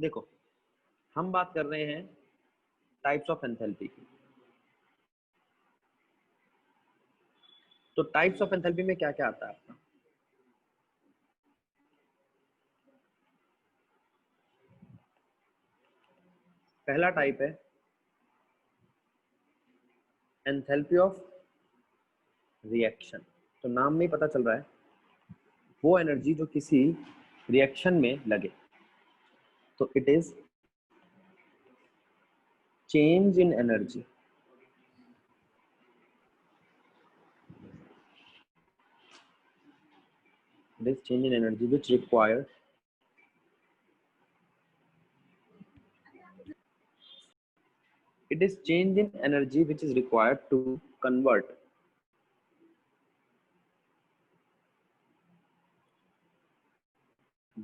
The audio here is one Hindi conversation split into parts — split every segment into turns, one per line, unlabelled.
देखो, हम बात कर रहे हैं टाइप्स ऑफ एंथैल्पी की। तो टाइप्स ऑफ एंथैल्पी में क्या क्या आता है आपका? पहला टाइप है एंथैल्पी ऑफ रिएक्शन। तो नाम में ही पता चल रहा है, वो एनर्जी जो किसी रिएक्शन में लगे। तो it is change in energy which require it is change in energy which is required to convert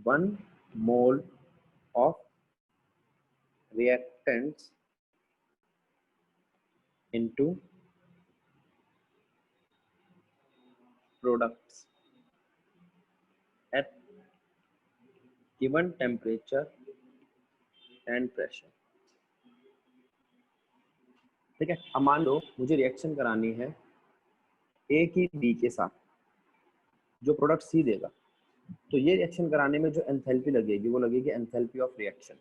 one mole of reactants into products at given temperature and pressure। ठीक है, अब मान लो मुझे रिएक्शन करानी है ए की बी के साथ, जो प्रोडक्ट सी देगा। तो ये रिएक्शन कराने में जो एंथैल्पी लगेगी वो लगेगी एंथैल्पी ऑफ रिएक्शन।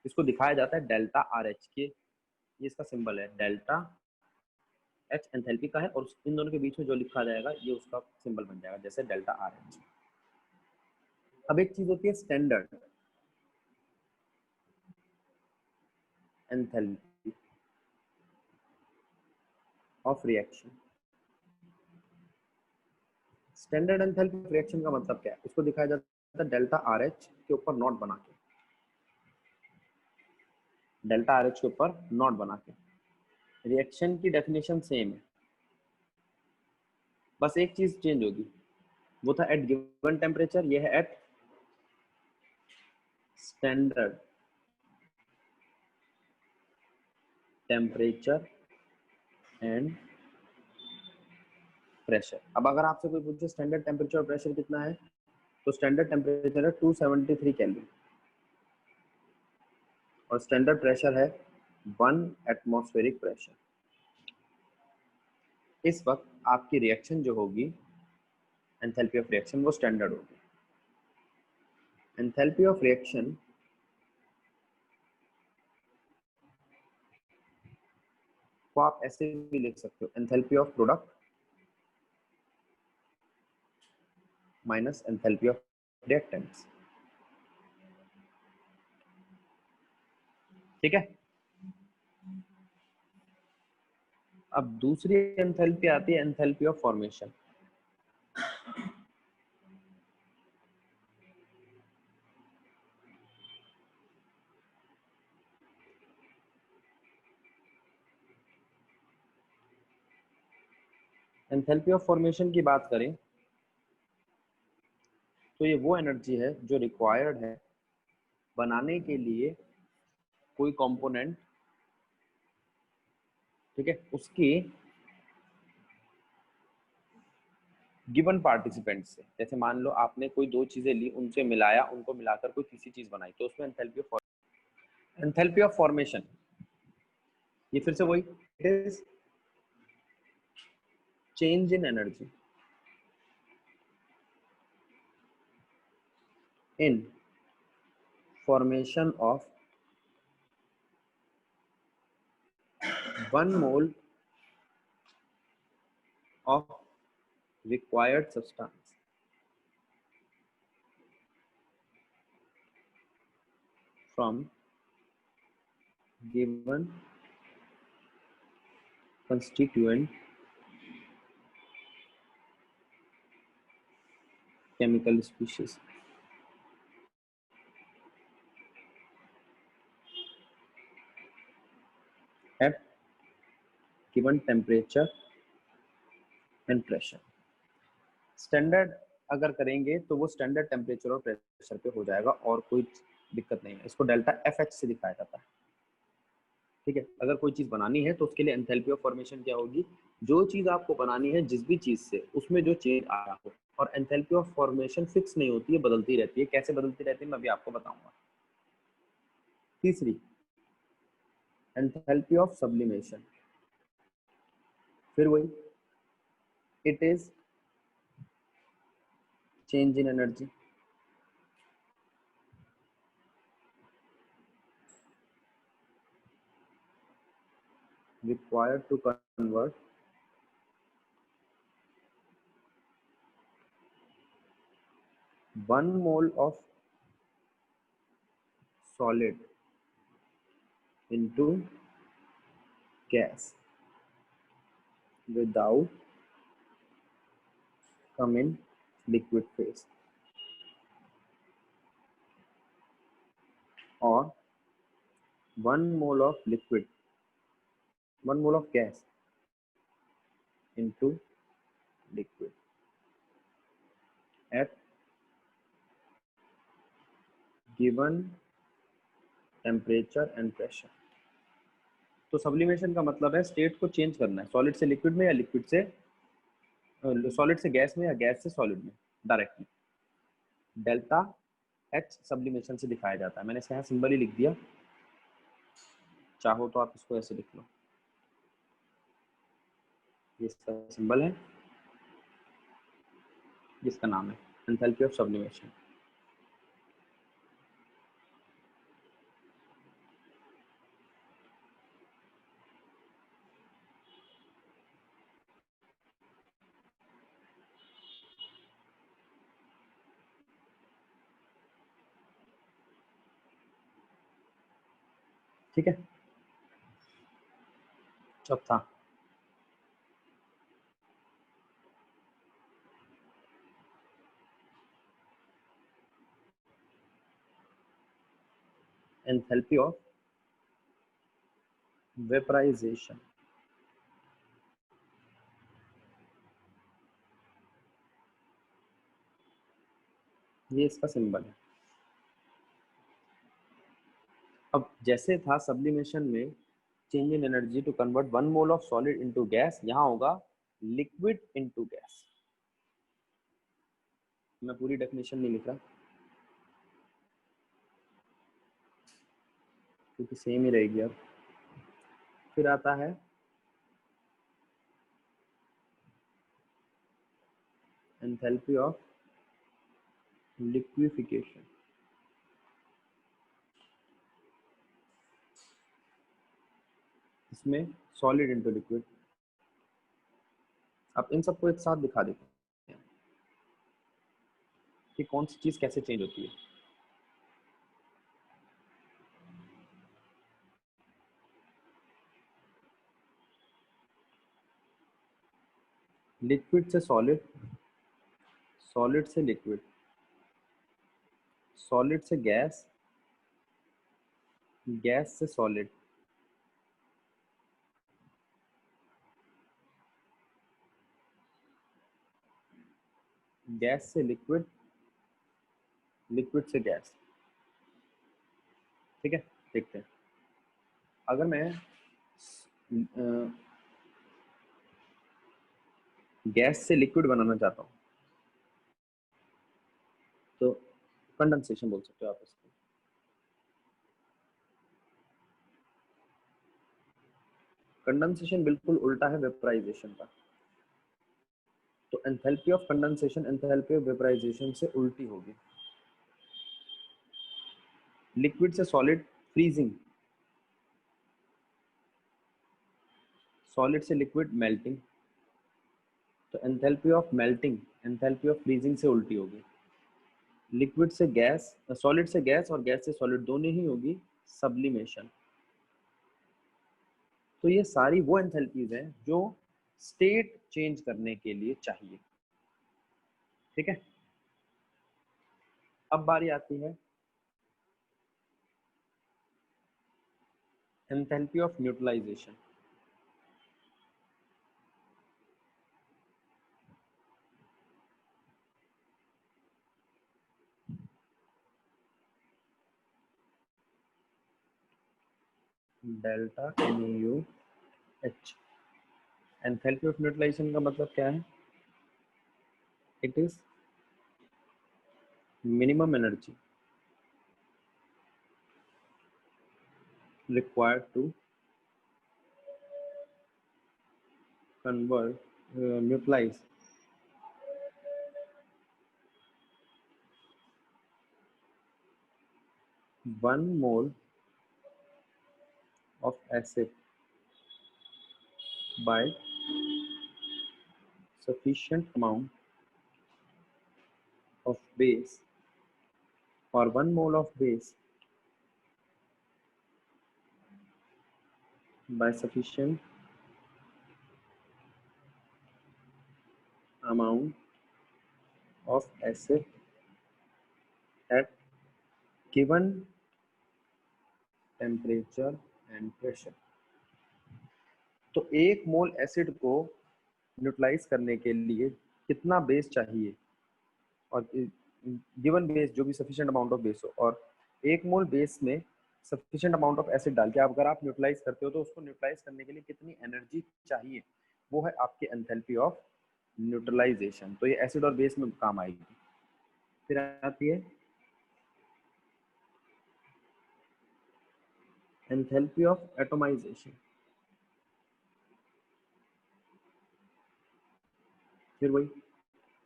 इसको दिखाया जाता है डेल्टा आर एच के, ये इसका सिंबल है डेल्टा एच एंथैल्पी का है, और इन दोनों के बीच में जो लिखा जाएगा ये उसका सिंबल बन जाएगा, जैसे डेल्टा आर एच। अब एक चीज होती है standard enthalpy of reaction. Standard enthalpy of reaction का मतलब क्या है? इसको दिखाया जाता है डेल्टा आर एच के ऊपर नॉट बना के, डेल्टा आर एच के ऊपर नॉट बना के। रिएक्शन की डेफिनेशन सेम है, बस एक चीज चेंज होगी, वो था एट गिवन टेम्परेचर, ये है at standard temperature and pressure. अब अगर आपसे कोई पूछे स्टैंडर्ड टेम्परेचर और प्रेशर कितना है, तो स्टैंडर्ड टेम्परेचर है 273 केल्विन और स्टैंडर्ड प्रेशर है 1 एटमॉस्फेरिक प्रेशर। इस वक्त आपकी रिएक्शन जो होगी एंथैल्पी ऑफ रिएक्शन वो स्टैंडर्ड होगी। एंथैल्पी ऑफ रिएक्शन को आप ऐसे भी लिख सकते हो, enthalpy of product minus enthalpy of reactants. ठीक है, अब दूसरी एंथैल्पी आती है enthalpy of formation. Enthalpy of formation की बात करें तो ये वो एनर्जी है जो रिक्वायर्ड है बनाने के लिए कोई कंपोनेंट, ठीक है, उसकी गिवन पार्टिसिपेंट से। जैसे मान लो आपने कोई दो चीजें ली, उनसे मिलाया, उनको मिलाकर कोई तीसरी चीज बनाई, तो उसमें एंथैल्पी ऑफ फॉर्मेशन ये फिर से वही, it is change in energy in formation of 1 mole of required substance from given constituent chemical species at given temperature and pressure। Standard अगर करेंगे तो वो स्टैंडर्ड टेम्परेचर और प्रेशर पे हो जाएगा और कोई दिक्कत नहीं है। इसको डेल्टा एफ एच से दिखाया जाता है। ठीक है, अगर कोई चीज बनानी है तो उसके लिए एंथैल्पी ऑफ फॉर्मेशन क्या होगी? जो चीज आपको बनानी है जिस भी चीज से, उसमें जो चेंज आ रहा हो। और एंथैल्पी ऑफ फॉर्मेशन फिक्स नहीं होती है, बदलती रहती है। कैसे बदलती रहती है मैं अभी आपको बताऊंगा। तीसरी एंथैल्पी ऑफ सब्लिमेशन, फिर वही it is change in energy. required to convert 1 mole of solid into gas without come in liquid phase, or 1 mole of liquid, 1 mole of gas into liquid at given temperature and pressure। तो सब्लिमेशन का मतलब है स्टेट को चेंज करना है, सॉलिड से लिक्विड में या लिक्विड से सॉलिड से गैस में या गैस से सॉलिड में डायरेक्टली। डेल्टा एच सब्लिमेशन से दिखाया जाता है। मैंने इसका यहाँ सिंबल ही लिख दिया, चाहो तो आप इसको ऐसे लिख लो, ये इसका सिंबल है, जिसका नाम है एंथैल्पी ऑफ सब्लिमेशन। ठीक है, चौथा एंथैल्पी ऑफ वेपराइजेशन। ये इसका सिंबल है। अब जैसे था सब्लिमेशन में change in energy to convert 1 mole of solid into gas, यहाँ होगा लिक्विड इनटू गैस। मैं पूरी डेफिनेशन नहीं लिख रहा क्योंकि सेम ही रहेगी। अब फिर आता है एंथैल्पी ऑफ लिक्विफिकेशन। इसमें सॉलिड इनटू लिक्विड। अब इन सबको एक साथ दिखा देते हैं कि कौन सी चीज कैसे चेंज होती है। लिक्विड से सॉलिड, सॉलिड से लिक्विड, सॉलिड से गैस, गैस से सॉलिड, गैस से लिक्विड, लिक्विड से गैस। ठीक है, देखते हैं। अगर मैं गैस से लिक्विड बनाना चाहता हूँ तो कंडेंसेशन बोल सकते हो आप इसको। कंडेंसेशन बिल्कुल उल्टा है वेपराइजेशन का। तो enthalpy of condensation enthalpy of vaporisation से उल्टी होगी। लिक्विड से सॉलिड फ्रीजिंग, सॉलिड से लिक्विड मेल्टिंग। तो enthalpy of melting enthalpy of freezing से उल्टी होगी। लिक्विड से गैस, सॉलिड से गैस और गैस से सॉलिड दोनों ही होगी सब्लिमेशन। तो ये सारी वो एंथैल्पीज हैं जो स्टेट चेंज करने के लिए चाहिए। ठीक है, अब बारी आती है enthalpy of neutralisation. Delta NaU H। Enthalpy of neutralisation का मतलब क्या है? It is minimum energy required to convert neutralize 1 mole of acid by sufficient amount of base, or 1 mole of base by sufficient amount of acid at given temperature and pressure। तो 1 मोल एसिड को न्यूट्रलाइज करने के लिए कितना बेस चाहिए, और गिवन बेस जो भी सफिशिएंट अमाउंट ऑफ बेस हो, और 1 मोल बेस में सफिशिएंट अमाउंट ऑफ एसिड डाल के आप अगर आप न्यूट्रलाइज करते हो तो उसको न्यूट्रलाइज करने के लिए कितनी एनर्जी चाहिए, वो है आपकी एंथैल्पी ऑफ न्यूट्रलाइजेशन। तो ये एसिड और बेस में काम आएगी। फिर आती है एंथैल्पी ऑफ एटोमाइजेशन। फिर वही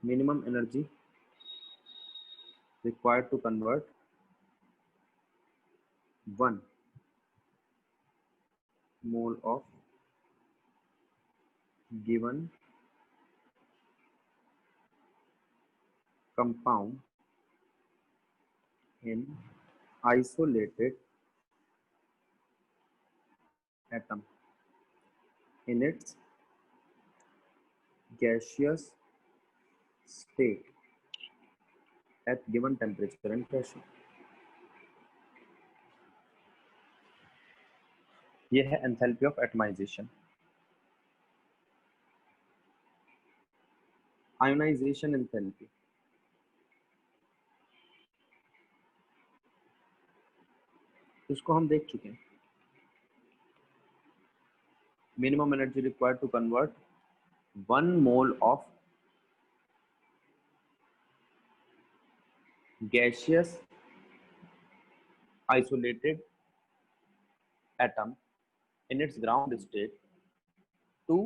minimum energy required to convert 1 mole of given compound in isolated atom in its gaseous state at given temperature and pressure। ये है enthalpy of atomisation. Ionisation enthalpy, इसको हम देख चुके हैं। Minimum energy required to convert 1 mole of gaseous isolated atom in its ground state to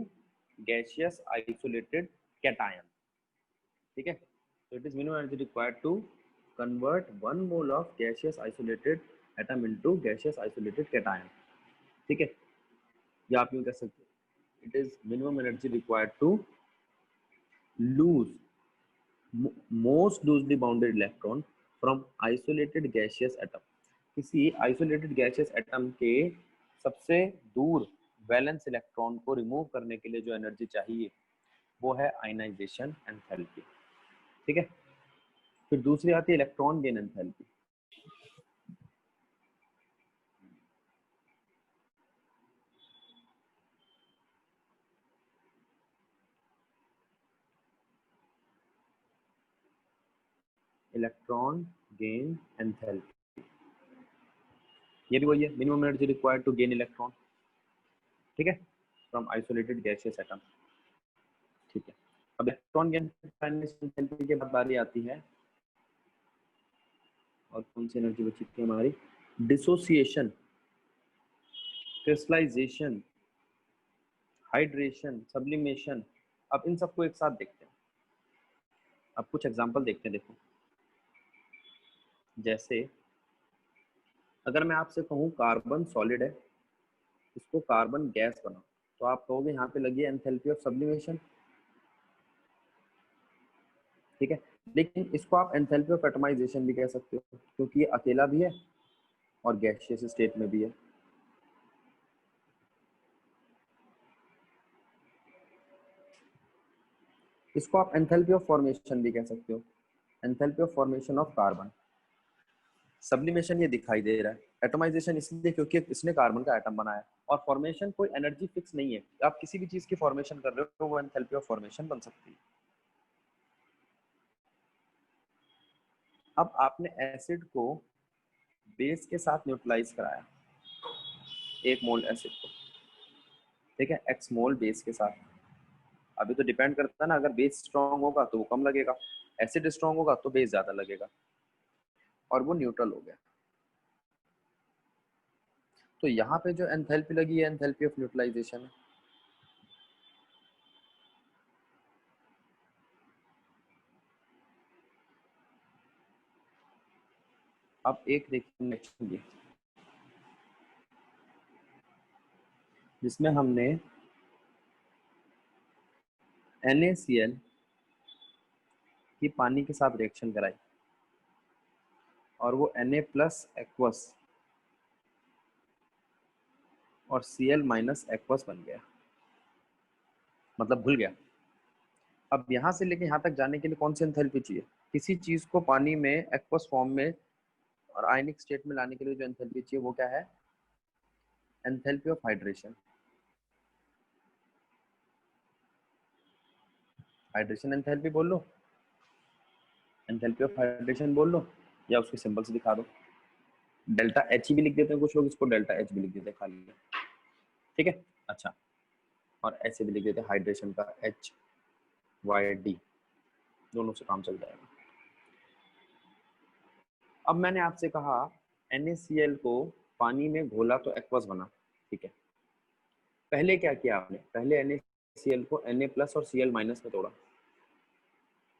gaseous isolated cation। ठीक है, so it is minimum energy required to convert 1 mole of gaseous isolated atom into gaseous isolated cation। ठीक है, या आप यूं कह सकते हो it is minimum energy required to lose most loosely bounded electron from isolated gaseous atom। किसी आइसोलेटेड गैसियस एटम के सबसे दूर वैलेंस इलेक्ट्रॉन को रिमूव करने के लिए जो एनर्जी चाहिए वो है आयनाइजेशन एंथैल्पी। ठीक है, फिर दूसरी आती है electron gain enthalpy. Electron gain enthalpy ये भी वही है, minimum energy required to gain electron. ठीक है, फ्रॉम आइसोलेटेड गैसियस एटम। ठीक है, अब इलेक्ट्रॉन गेन एंथैल्पी के बाद बारी आती है, और कौन सी एनर्जी बची थी हमारी, डिसोसिएशन, क्रिस्टलाइजेशन, हाइड्रेशन, सब्लिमेशन। अब इन सबको एक साथ देखते हैं। अब कुछ एग्जांपल देखते हैं। देखो, जैसे अगर मैं आपसे कहूँ कार्बन सॉलिड है, इसको कार्बन गैस बनाओ, तो आप कहोगे यहाँ पे लगी है एंथैल्पी ऑफ सब्लिमेशन। ठीक है, लेकिन इसको आप एंथैल्पी ऑफ एटमाइजेशन भी कह सकते हो, क्योंकि ये अकेला भी है और गैसियस स्टेट में भी है। इसको आप एंथैल्पी ऑफ फॉर्मेशन भी कह सकते हो, enthalpy of formation of carbon. Sublimation ये दिखाई दे रहा है, एटमाइजेशन इसलिए क्योंकि इसने कार्बन का एटम बनाया, और फॉर्मेशन कोई एनर्जी फिक्स नहीं है, आप किसी भी चीज की फॉर्मेशन कर रहे हो तो वो एंथैल्पी ऑफ फॉर्मेशन बन सकती है। अब आपने एसिड को बेस के साथ न्यूट्रलाइज कराया, 1 मोल एसिड को, ठीक है, x मोल बेस के साथ। अभी तो डिपेंड करता है ना, अगर बेस स्ट्रॉन्ग होगा तो वो कम लगेगा, एसिड स्ट्रॉन्ग होगा तो बेस ज्यादा लगेगा, और वो न्यूट्रल हो गया। तो यहाँ पे जो एंथैल्पी लगी है एंथैल्पी ऑफ न्यूट्रलाइजेशन है। अब एक देखिए नेक्स्ट ये, जिसमें हमने NaCl की पानी के साथ रिएक्शन कराई और वो Na प्लस एक्वस और Cl माइनस एक्वस बन गया, मतलब घुल गया। अब यहाँ से लेके यहाँ तक जाने के लिए कौन सी एंथैल्पी चाहिए? किसी चीज को पानी में एक्वस फॉर्म में और आयनिक स्टेट में लाने के लिए जो एंथैल्पी चाहिए वो क्या है? Enthalpy of hydration. Hydration enthalpy बोल लो, एंथैल्पी ऑफ हाइड्रेशन बोल लो, या उसके सिंबल से दिखा दो। डेल्टा एच भी लिख देते हैं कुछ लोग, इसको डेल्टा एच भी लिख देते हैं खाली, ठीक है। अच्छा, और ऐसे भी लिख देते हैं हाइड्रेशन का HYD, दोनों से काम चल जाएगा। अब मैंने आपसे कहा NaCl को पानी में घोला तो एक्वस बना, ठीक है। पहले क्या किया आपने? पहले NaCl को Na प्लस और Cl माइनस में तोड़ा,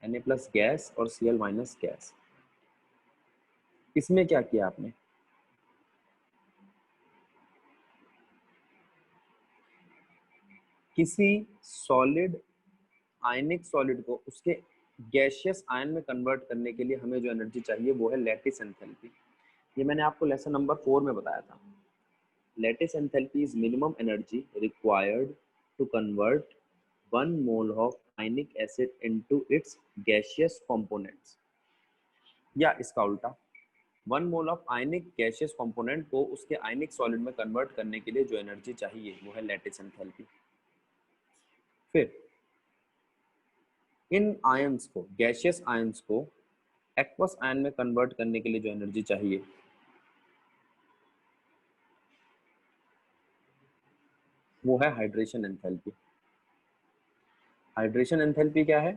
Na प्लस गैस और Cl माइनस गैस। इसमें क्या किया आपने? किसी सॉलिड आयनिक सॉलिड को उसके गैसियस आयन में कन्वर्ट करने के लिए हमें जो एनर्जी चाहिए वो है लैटिस एंथैल्पी। ये मैंने आपको लेसन नंबर 4 में बताया था। Lattice enthalpy is minimum energy required to convert 1 mole of ionic acid into its gaseous components, या इसका उल्टा 1 mole of ionic gaseous component को उसके आयनिक सॉलिड में कन्वर्ट करने के लिए जो एनर्जी चाहिए वो है लैटिस एंथैल्पी। फिर इन आयंस को, गैसियस आयंस को एक्वस आयन में कन्वर्ट करने के लिए जो एनर्जी चाहिए वो है हाइड्रेशन एंथैल्पी। हाइड्रेशन एंथैल्पी क्या है?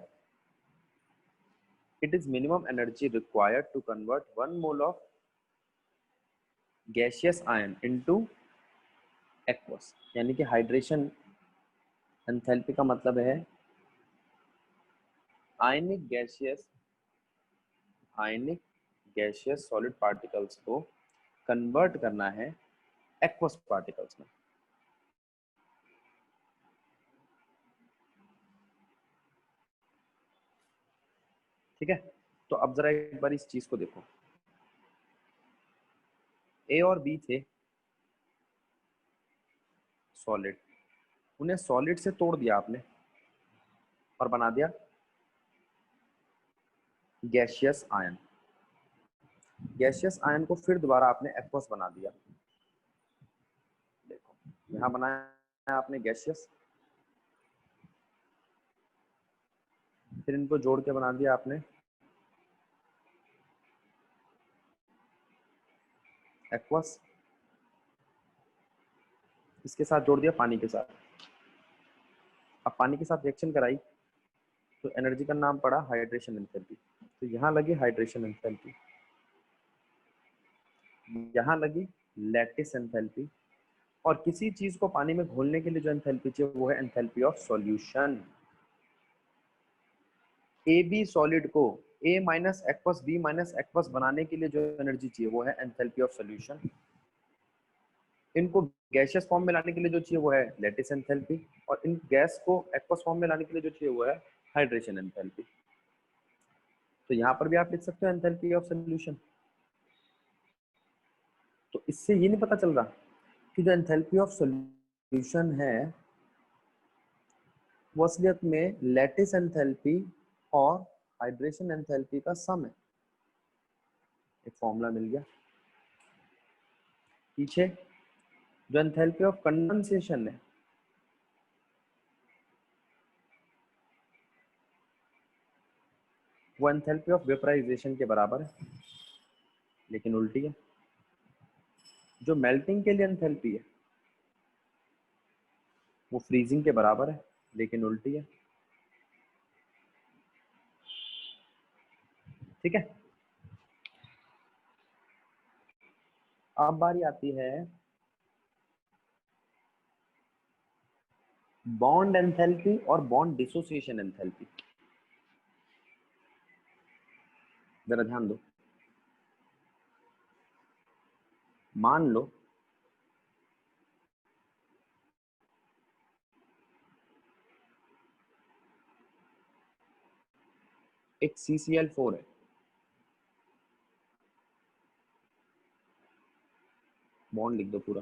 It is minimum energy required to convert 1 mole of gaseous ion into aqueous, यानी कि हाइड्रेशन एंथैल्पी का मतलब है आयनिक गैसियस सॉलिड पार्टिकल्स को कन्वर्ट करना है एक्वस पार्टिकल्स में। ठीक है, तो अब जरा एक बार इस चीज को देखो। ए और बी थे सॉलिड, उन्हें सॉलिड से तोड़ दिया आपने और बना दिया गैसियस आयन। गैसियस आयन को फिर दोबारा आपने एक्वस बना दिया। देखो यहाँ बनाया आपने गैसियस, फिर इनको जोड़ के बना दिया आपने एक्वस, इसके साथ जोड़ दिया पानी के साथ। अब पानी के साथ रिएक्शन कराई तो एनर्जी का नाम पड़ा हाइड्रेशन एंथैल्पी। तो यहाँ लगी हाइड्रेशन एंथैल्पी, यहाँ लगी लैटिस एंथैल्पी, और किसी चीज को पानी में घोलने के लिए जो एंथैल्पी चाहिए वो है enthalpy of solution. A B solid को A minus aqueous B minus aqueous बनाने के लिए जो एनर्जी चाहिए वो है एंथैल्पी ऑफ सॉल्यूशन। इनको गैसियस फॉर्म में लाने के लिए जो चाहिए वो है लैटिस एंथैल्पी, और इन गैस को एक्वस फॉर्म में लाने के लिए जो चाहिए वो है हाइड्रेशन एंथैल्पी। तो यहाँ पर भी आप लिख सकते हो एंथैल्पी ऑफ सॉल्यूशन। तो इससे ये नहीं पता चल रहा कि जो एंथैल्पी ऑफ सॉल्यूशन है वो असलियत में लैटिस एंथैल्पी और हाइड्रेशन एंथैल्पी का सम है। एक फॉर्मूला मिल गया। पीछे जो एंथैल्पी ऑफ कंडेंसेशन है वो एंथैल्पी ऑफ वेपराइजेशन के बराबर है, लेकिन उल्टी है। जो मेल्टिंग के लिए एंथैल्पी है वो फ्रीजिंग के बराबर है, लेकिन उल्टी है। ठीक है, अब बारी आती है बॉन्ड एंथैल्पी और बॉन्ड डिसोसिएशन एंथैल्पी, जरा ध्यान दो। मान लो एक CCl4 है, बॉन्ड लिख दो पूरा।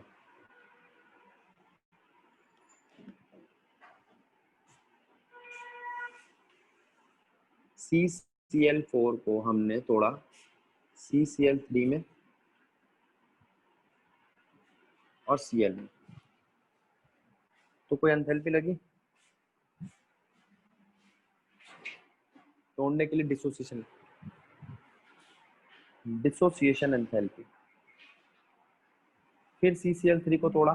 CCl4 को हमने तोड़ा CCl3 में और Cl में, तो कोई एंथैल्पी लगी? तोड़ने के लिए डिसोसिएशन एंथैल्पी। फिर CCl3 को तोड़ा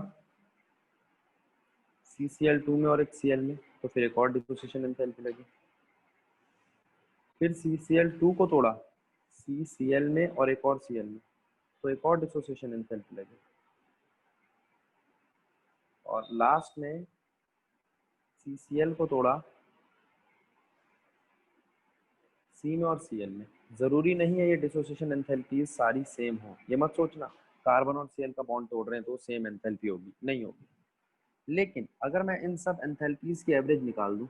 CCl2 में और एक Cl में, तो फिर एक और डिसोसिएशन एंथैल्पी लगी। फिर CCl2 को तोड़ा CCl में और एक और Cl में, तो एक और डिसोसिएशन एंथैल्पी लगी। और लास्ट में CCl को तोड़ा C में और Cl में। जरूरी नहीं है ये डिसोसिएशन एंथैल्पी सारी सेम हो, ये मत सोचना कार्बन और Cl का बॉन्ड तोड़ रहे हैं तो सेम एंथैल्पी होगी, नहीं होगी। लेकिन अगर मैं इन सब एंथैल्पीज की एवरेज निकाल दूं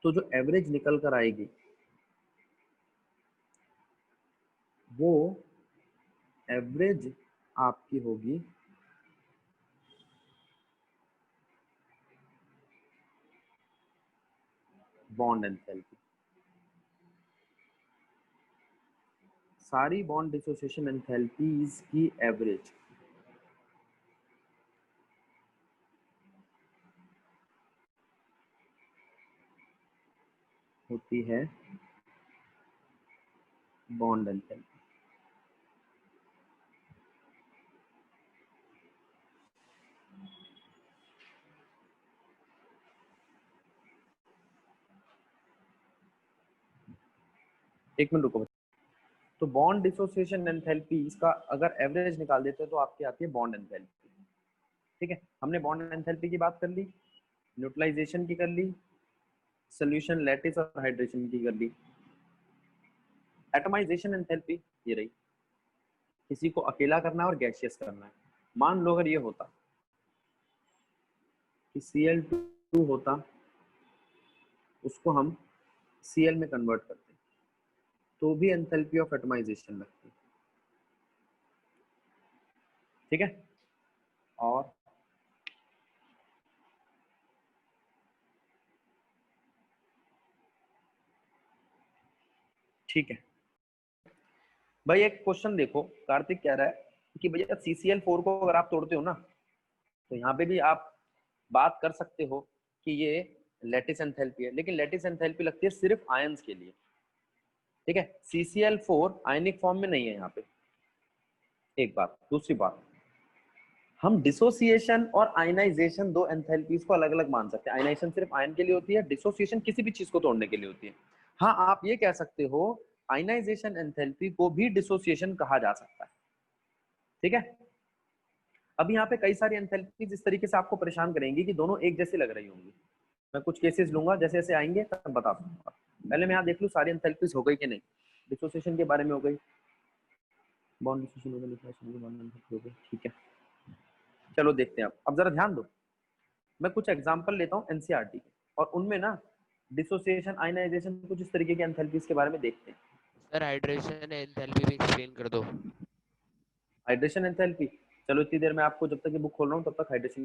तो जो एवरेज निकल कर आएगी वो एवरेज आपकी होगी बॉन्ड एंथैल्पी। सारी बॉन्ड डिसोसिएशन एंथैल्पीज की एवरेज होती है बॉन्ड एंथैल्पी। एक मिनट रुको। तो बॉन्ड डिसोसिएशन एंथैल्पीज का अगर एवरेज निकाल देते हैं तो आपकी आती है बॉन्ड एंथैल्पी। ठीक है, हमने बॉन्ड एंथैल्पी की बात कर ली, न्यूट्रलाइजेशन की कर ली, सॉल्यूशन लैटिस और हाइड्रेशन की कर ली। एटमाइजेशन एंथैल्पी ये रही, किसी को अकेला करना है और गैसियस करना है। मान लो अगर ये होता कि Cl2 होता, उसको हम Cl में कन्वर्ट करते तो भी एंथैल्पी ऑफ एटमाइजेशन लगती। ठीक है, और ठीक है भाई, एक क्वेश्चन देखो, कार्तिक कह रहा है कि भैया CCl4 को अगर आप तोड़ते हो ना तो यहाँ पे भी आप बात कर सकते हो कि ये लैटिस एंथैल्पी है, लेकिन लैटिस एंथैल्पी लगती है सिर्फ आयंस के लिए। ठीक है, CCl4 आयनिक फॉर्म में नहीं है यहाँ पे, एक बात। दूसरी बात, हम डिसोसिएशन और आयनाइजेशन दो एंथैल्पीज को अलग अलग मान सकते हैं। आयनाइजेशन सिर्फ आयन के लिए होती है, डिसोसिएशन किसी भी चीज को तोड़ने के लिए होती है। हाँ, आप ये कह सकते हो आयनाइजेशन एंथैल्पी को भी डिसोसिएशन कहा जा सकता है। ठीक है, अब यहाँ पे कई सारी एंथैल्पीज इस तरीके से आपको परेशान करेंगी कि दोनों एक जैसी लग रही होंगी। मैं कुछ केसेस लूंगा, जैसे जैसे आएंगे तब बता दूंगा। पहले मैं यहाँ देख लूँ सारी एंथैल्पीज हो गई कि नहीं। डिसोसिएशन के बारे में हो गई, बॉन्ड डिसोसिएशन हो गई, ठीक है। चलो देखते हैं, अब जरा ध्यान दो, मैं कुछ एग्जांपल लेता हूँ एनसीईआरटी के, और उनमें ना डिसोसिएशन आयनाइजेशन कुछ इस तरीके के एंथैल्पीज के बारे में देखते हैं।
सर हाइड्रेशन एंथैल्पी भी एक्सप्लेन कर दो।
हाइड्रेशन एंथैल्पी, चलो इतनी देर में आपको, जब तक ये बुक खोल रहा हूँ तब तक हाइड्रेशन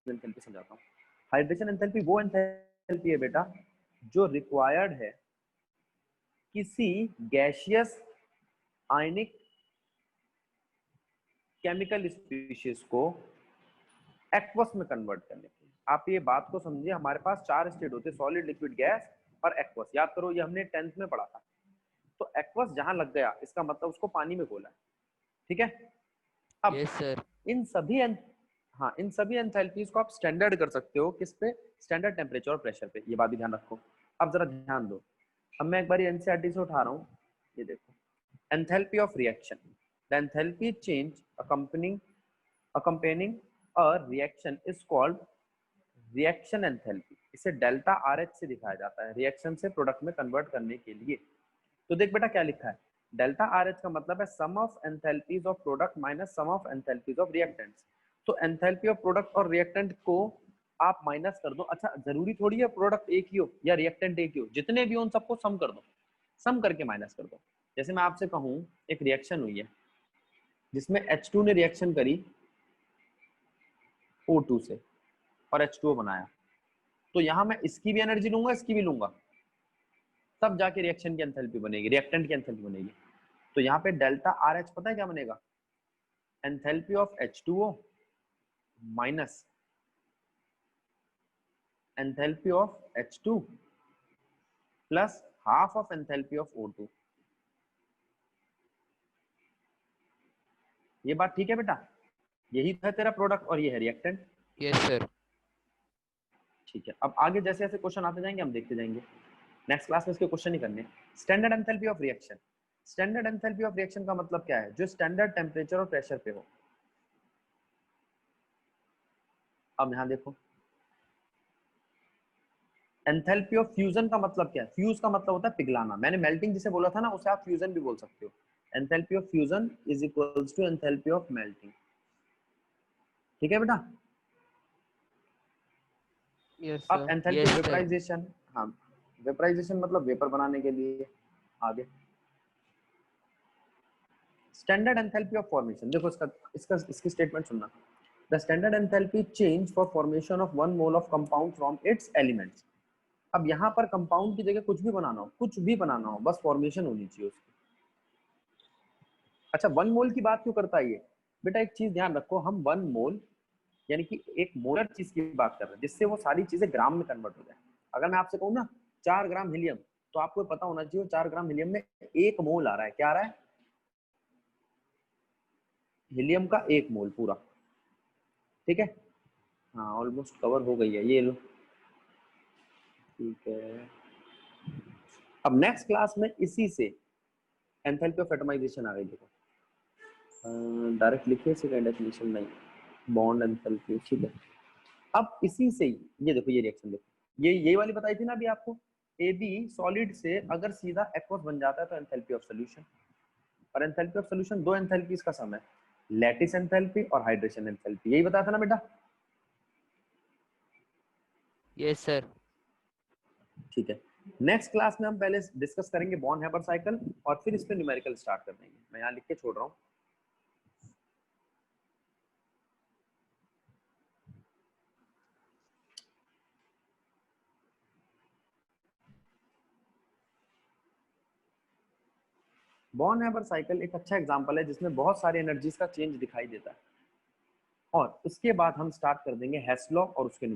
एंथैल्पी समझाता हूँ। हाइड्रेशन एंथैल्पी वो एंथैल्पी है बेटा जो रिक्वायर्ड है किसी गैसियस आयनिक केमिकल स्पीशीज को एक्वस में कन्वर्ट करने के लिए। आप ये बात को समझिए, हमारे पास 4 स्टेट होते हैं, सॉलिड, लिक्विड, गैस और एक्वस। याद करो, ये हमने 10th में पढ़ा था। तो एक्वस जहां लग गया इसका मतलब उसको पानी में घोला है। ठीक है, अब
यस सर।
इन सभी हाँ, इन सभी एंथैल्पीज को आप स्टैंडर्ड कर सकते हो किस पे? स्टैंडर्ड टेम्परेचर और प्रेशर पे। ये बात भी ध्यान रखो। अब जरा ध्यान दो, अब मैं एक बार एनसीईआरटी से उठा रहा हूँ, ये देखो enthalpy of reaction, the enthalpy change accompanying a reaction is called reaction enthalpy. इसे डेल्टा आर एच से दिखाया जाता है रिएक्शन से प्रोडक्ट में कन्वर्ट करने के लिए। तो देख बेटा क्या लिखा है, डेल्टा आर एच का मतलब है sum of enthalpies of product minus sum of enthalpies of reactants. तो एंथैल्पी ऑफ प्रोडक्ट और रिएक्टेंट को आप माइनस कर दो। अच्छा जरूरी थोड़ी है प्रोडक्ट एक ही हो या रिएक्टेंट एक ही हो, जितने भी हो उन सबको सम कर दो, सम करके माइनस कर दो। जैसे मैं आपसे कहूं एक रिएक्शन हुई है जिसमें H2 ने रिएक्शन करी O2 से और H2O बनाया, तो यहां मैं इसकी भी एनर्जी लूंगा इसकी भी लूंगा, तब जाके रिएक्शन की एंथैल्पी बनेगी, रिएक्टेंट की एंथैल्पी बनेगी। तो यहाँ पे डेल्टा आर एच पता है क्या बनेगा, enthalpy of H2O minus enthalpy of H2 plus half of enthalpy of O2। ये बात ठीक है बेटा, यही है तेरा प्रोडक्ट और ये है रिएक्टेंट।
Yes sir.
ठीक है, अब आगे जैसे जैसे क्वेश्चन आते जाएंगे हम देखते जाएंगे, नेक्स्ट क्लास में इसके क्वेश्चन ही करने। Standard enthalpy of reaction, standard enthalpy of reaction का मतलब क्या है, जो स्टैंडर्ड टेम्परेचर और प्रेशर पे हो। अब यहां देखो एंथैल्पी ऑफ फ्यूजन का मतलब क्या है, फ्यूज का मतलब होता है पिघलाना, मैंने मेल्टिंग जिसे बोला था ना उसे आप फ्यूजन भी बोल सकते हो। Enthalpy of fusion is equals to enthalpy of melting. ठीक है बेटा।
यस
अब
sir.
Enthalpy
yes
of
sir.
Vaporisation, हाँ वेपराइजेशन मतलब वेपर बनाने के लिए। आगे स्टैंडर्ड एंथैल्पी ऑफ फॉर्मेशन, देखो इसकी स्टेटमेंट सुनना। The standard enthalpy change for formation of 1 mole of compound from its elements. अब यहाँ पर कंपाउंड की जगह कुछ भी बनाना हो, कुछ भी बनाना हो, बस फॉर्मेशन होनी चाहिए उसकी। अच्छा 1 मोल की बात क्यों करता है ये बेटा, एक चीज ध्यान रखो, हम 1 मोल यानी कि एक मोलर चीज की बात कर रहे हैं जिससे वो सारी चीजें ग्राम में कन्वर्ट हो जाए। अगर मैं आपसे कहूँ ना 4 ग्राम हीलियम, तो आपको पता होना चाहिए 4 ग्राम हीलियम में 1 मोल आ रहा है। क्या आ रहा है, हीलियम का 1 मोल पूरा। ठीक है, हाँ ऑलमोस्ट कवर हो गई है, ये लो। ठीक है, अब नेक्स्ट क्लास में इसी से एंथैल्पी ऑफ एटमाइजेशन आ गई। देखो डायरेक्ट लिखिए सेकंड डेफिनेशन नहीं, बॉन्ड एंथैल्पी। ठीक है, अब इसी से ही ये देखो ये रिएक्शन देखो, ये वाली बताई थी ना अभी आपको, ए बी सॉलिड से अगर सीधा एक्वस बन जाता है तो एंथैल्पी ऑफ सॉल्यूशन। और एंथैल्पी ऑफ सॉल्यूशन दो एंथैल्पीज का सम है, लैटिस एंथैल्पी और हाइड्रेशन एंथैल्पी, यही बताया था ना बेटा।
Yes sir.
ठीक है, नेक्स्ट क्लास में हम पहले डिस्कस करेंगे बॉर्न हैबर साइकिल और फिर इस पे न्यूमेरिकल स्टार्ट कर देंगे। मैं यहाँ लिख के छोड़ रहा हूँ। बॉर्न हैबर साइकिल एक अच्छा एग्जांपल है जिसमें बहुत सारी एनर्जीज का चेंज दिखाई देता है। और उसके बाद हम स्टार्ट कर देंगे हेस लॉ और उसके